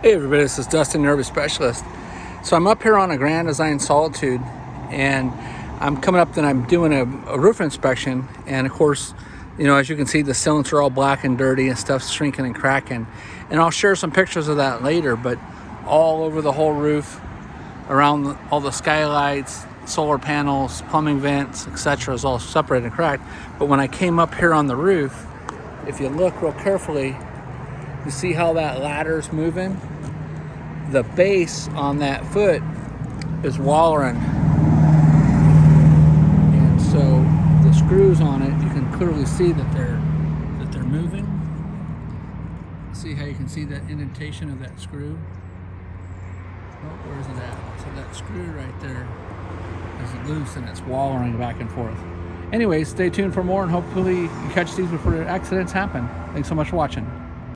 Hey everybody, this is Dustin, Nervous Specialist. So I'm up here on a Grand Design Solitude, and I'm coming up and I'm doing a roof inspection. And of course, as you can see, the cylinders are all black and dirty and stuff's shrinking and cracking. And I'll share some pictures of that later, but all over the whole roof, around all the skylights, solar panels, plumbing vents, etc. is all separated and cracked. But when I came up here on the roof, if you look real carefully, you see how that ladder's moving? The base on that foot is wallering. And so the screws on it, you can clearly see that they're moving. See how you can see that indentation of that screw? Oh, where's it at? So that screw right there is loose and it's wallering back and forth. Anyway, stay tuned for more, and hopefully you catch these before accidents happen. Thanks so much for watching.